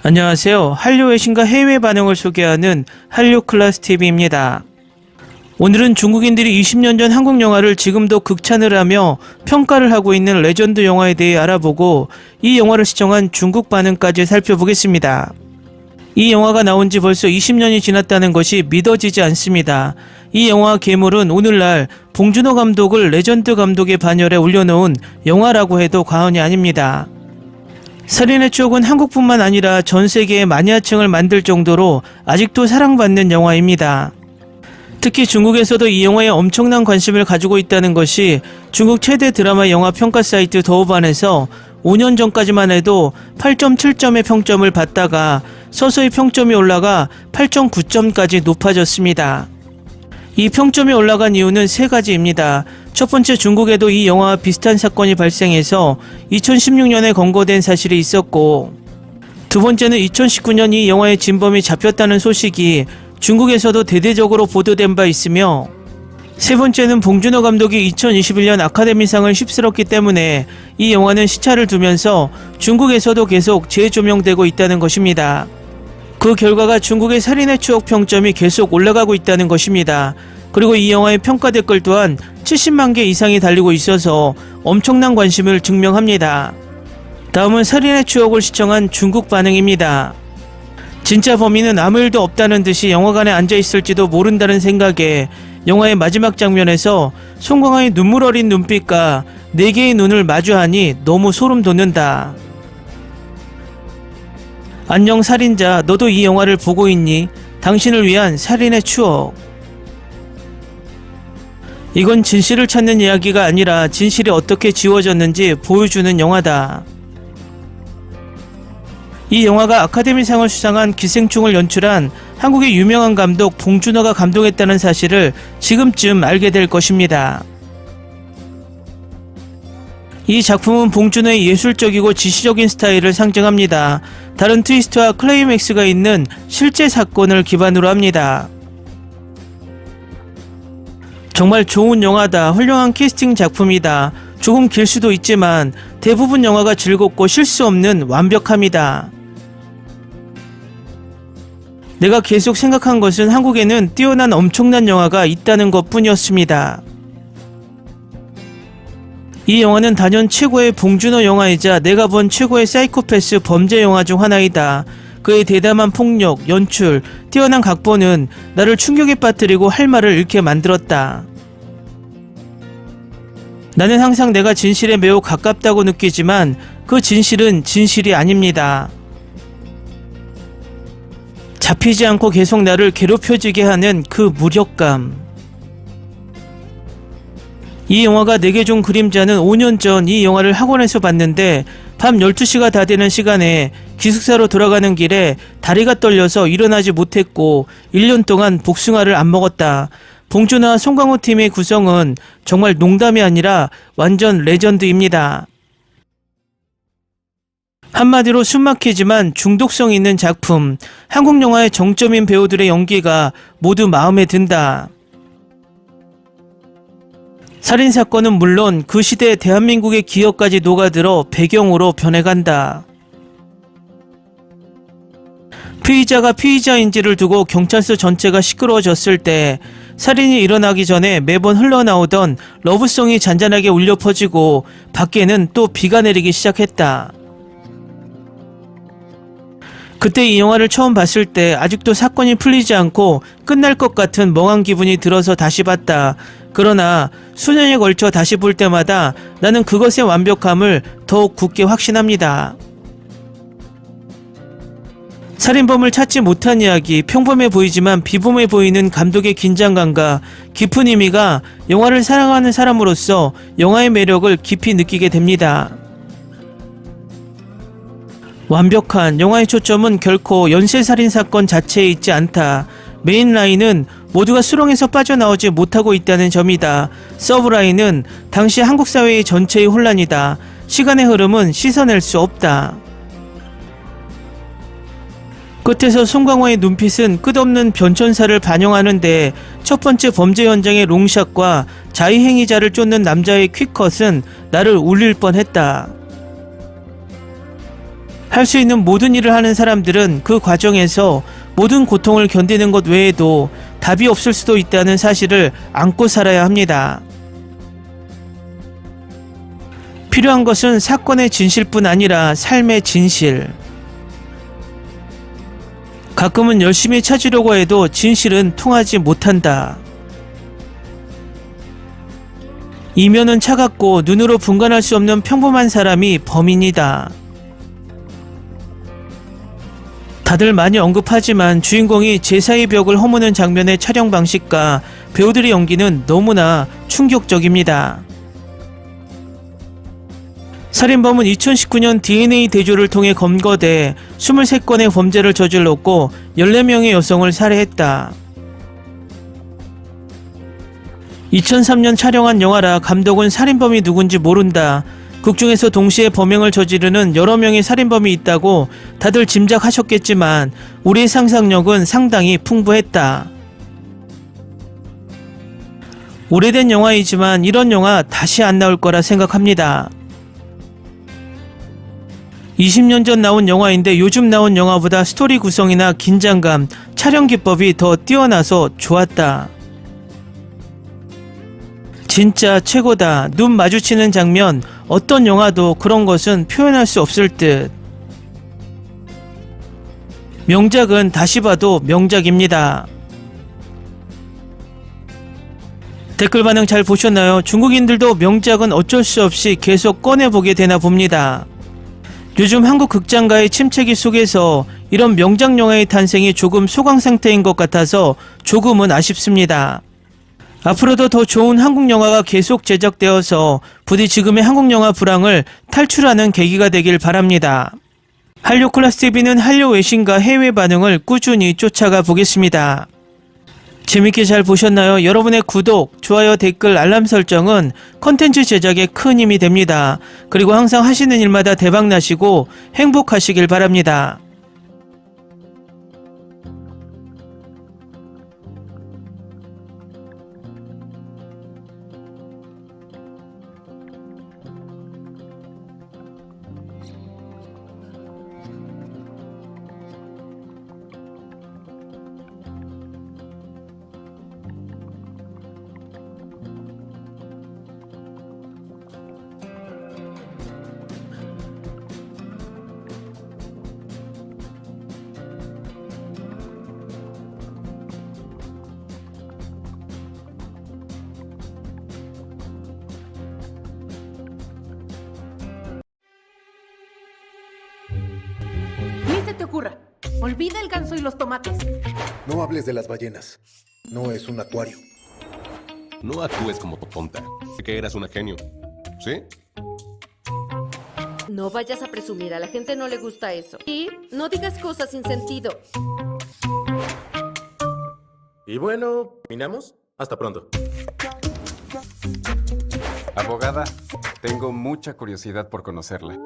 안녕하세요. 한류 외신과 해외 반응을 소개하는 한류클래스TV입니다. 오늘은 중국인들이 20년 전 한국 영화를 지금도 극찬을 하며 평가를 하고 있는 레전드 영화에 대해 알아보고 이 영화를 시청한 중국 반응까지 살펴보겠습니다. 이 영화가 나온 지 벌써 20년이 지났다는 것이 믿어지지 않습니다. 이 영화 괴물은 오늘날 봉준호 감독을 레전드 감독의 반열에 올려놓은 영화라고 해도 과언이 아닙니다. 살인의 추억은 한국뿐만 아니라 전 세계의 마니아층을 만들 정도로 아직도 사랑받는 영화입니다. 특히 중국에서도 이 영화에 엄청난 관심을 가지고 있다는 것이 중국 최대 드라마 영화 평가 사이트 더우반에서 5년 전까지만 해도 8.7점의 평점을 받다가 서서히 평점이 올라가 8.9점까지 높아졌습니다. 이 평점이 올라간 이유는 세 가지입니다. 첫 번째, 중국에도 이 영화와 비슷한 사건이 발생해서 2016년에 검거된 사실이 있었고, 두 번째는 2019년 이 영화의 진범이 잡혔다는 소식이 중국에서도 대대적으로 보도된 바 있으며, 세 번째는 봉준호 감독이 2021년 아카데미상을 휩쓸었기 때문에 이 영화는 시차를 두면서 중국에서도 계속 재조명되고 있다는 것입니다. 그 결과가 중국의 살인의 추억 평점이 계속 올라가고 있다는 것입니다. 그리고 이 영화의 평가 댓글 또한 70만 개 이상이 달리고 있어서 엄청난 관심을 증명합니다. 다음은 살인의 추억을 시청한 중국 반응입니다. 진짜 범인은 아무 일도 없다는 듯이 영화관에 앉아있을지도 모른다는 생각에 영화의 마지막 장면에서 송강호의 눈물 어린 눈빛과 4개의 눈을 마주하니 너무 소름 돋는다. 안녕 살인자, 너도 이 영화를 보고 있니? 당신을 위한 살인의 추억. 이건 진실을 찾는 이야기가 아니라 진실이 어떻게 지워졌는지 보여주는 영화다. 이 영화가 아카데미상을 수상한 기생충을 연출한 한국의 유명한 감독 봉준호가 감독했다는 사실을 지금쯤 알게 될 것입니다. 이 작품은 봉준호의 예술적이고 지시적인 스타일을 상징합니다. 다른 트위스트와 클라이맥스가 있는 실제 사건을 기반으로 합니다. 정말 좋은 영화다. 훌륭한 캐스팅 작품이다. 조금 길 수도 있지만 대부분 영화가 즐겁고 실수 없는 완벽함이다. 내가 계속 생각한 것은 한국에는 뛰어난 엄청난 영화가 있다는 것 뿐이었습니다. 이 영화는 단연 최고의 봉준호 영화이자 내가 본 최고의 사이코패스 범죄 영화 중 하나이다. 그의 대담한 폭력, 연출, 뛰어난 각본은 나를 충격에 빠뜨리고 할 말을 잃게 만들었다. 나는 항상 내가 진실에 매우 가깝다고 느끼지만 그 진실은 진실이 아닙니다. 잡히지 않고 계속 나를 괴롭혀지게 하는 그 무력감. 이 영화가 내게 준 그림자는 5년 전 이 영화를 학원에서 봤는데 밤 12시가 다 되는 시간에 기숙사로 돌아가는 길에 다리가 떨려서 일어나지 못했고 1년 동안 복숭아를 안 먹었다. 봉준호와 송강호 팀의 구성은 정말 농담이 아니라 완전 레전드입니다. 한마디로 숨막히지만 중독성 있는 작품, 한국 영화의 정점인 배우들의 연기가 모두 마음에 든다. 살인사건은 물론 그 시대 대한민국의 기억까지 녹아들어 배경으로 변해간다. 피의자가 피의자인지를 두고 경찰서 전체가 시끄러워졌을 때 살인이 일어나기 전에 매번 흘러나오던 러브송이 잔잔하게 울려 퍼지고 밖에는 또 비가 내리기 시작했다. 그때 이 영화를 처음 봤을 때 아직도 사건이 풀리지 않고 끝날 것 같은 멍한 기분이 들어서 다시 봤다. 그러나 수년에 걸쳐 다시 볼 때마다 나는 그것의 완벽함을 더욱 굳게 확신합니다. 살인범을 찾지 못한 이야기, 평범해 보이지만 비범해 보이는 감독의 긴장감과 깊은 의미가 영화를 사랑하는 사람으로서 영화의 매력을 깊이 느끼게 됩니다. 완벽한 영화의 초점은 결코 연쇄살인사건 자체에 있지 않다. 메인 라인은 모두가 수렁에서 빠져나오지 못하고 있다는 점이다. 서브라인은 당시 한국 사회의 전체의 혼란이다. 시간의 흐름은 씻어낼 수 없다. 끝에서 송강호의 눈빛은 끝없는 변천사를 반영하는데 첫 번째 범죄 현장의 롱샷과 자의행위자를 쫓는 남자의 퀵컷은 나를 울릴 뻔했다. 할 수 있는 모든 일을 하는 사람들은 그 과정에서 모든 고통을 견디는 것 외에도 답이 없을 수도 있다는 사실을 안고 살아야 합니다. 필요한 것은 사건의 진실뿐 아니라 삶의 진실. 가끔은 열심히 찾으려고 해도 진실은 통하지 못한다. 이면은 차갑고 눈으로 분간할 수 없는 평범한 사람이 범인이다. 다들 많이 언급하지만 주인공이 제사의 벽을 허무는 장면의 촬영 방식과 배우들의 연기는 너무나 충격적입니다. 살인범은 2019년 DNA 대조를 통해 검거돼 23건의 범죄를 저질렀고 14명의 여성을 살해했다. 2003년 촬영한 영화라 감독은 살인범이 누군지 모른다. 극중에서 동시에 범행을 저지르는 여러 명의 살인범이 있다고 다들 짐작하셨겠지만 우리의 상상력은 상당히 풍부했다. 오래된 영화이지만 이런 영화 다시 안 나올 거라 생각합니다. 20년 전 나온 영화인데 요즘 나온 영화보다 스토리 구성이나 긴장감, 촬영 기법이 더 뛰어나서 좋았다. 진짜 최고다. 눈 마주치는 장면, 어떤 영화도 그런 것은 표현할 수 없을 듯. 명작은 다시 봐도 명작입니다. 댓글 반응 잘 보셨나요? 중국인들도 명작은 어쩔 수 없이 계속 꺼내보게 되나 봅니다. 요즘 한국 극장가의 침체기 속에서 이런 명작 영화의 탄생이 조금 소강 상태인 것 같아서 조금은 아쉽습니다. 앞으로도 더 좋은 한국 영화가 계속 제작되어서 부디 지금의 한국 영화 불황을 탈출하는 계기가 되길 바랍니다. 한류 클래스TV는 한류 외신과 해외 반응을 꾸준히 쫓아가 보겠습니다. 재밌게 잘 보셨나요? 여러분의 구독, 좋아요, 댓글, 알람 설정은 컨텐츠 제작에 큰 힘이 됩니다. 그리고 항상 하시는 일마다 대박 나시고 행복하시길 바랍니다. Ni se te ocurra. Olvida el ganso y los tomates. No hables de las ballenas. No es un acuario. No actúes como tonta. Que eras una genio. ¿Sí? No vayas a presumir, a la gente no le gusta eso. Y no digas cosas sin sentido. Y bueno, ¿terminamos? Hasta pronto. Abogada, tengo mucha curiosidad por conocerla.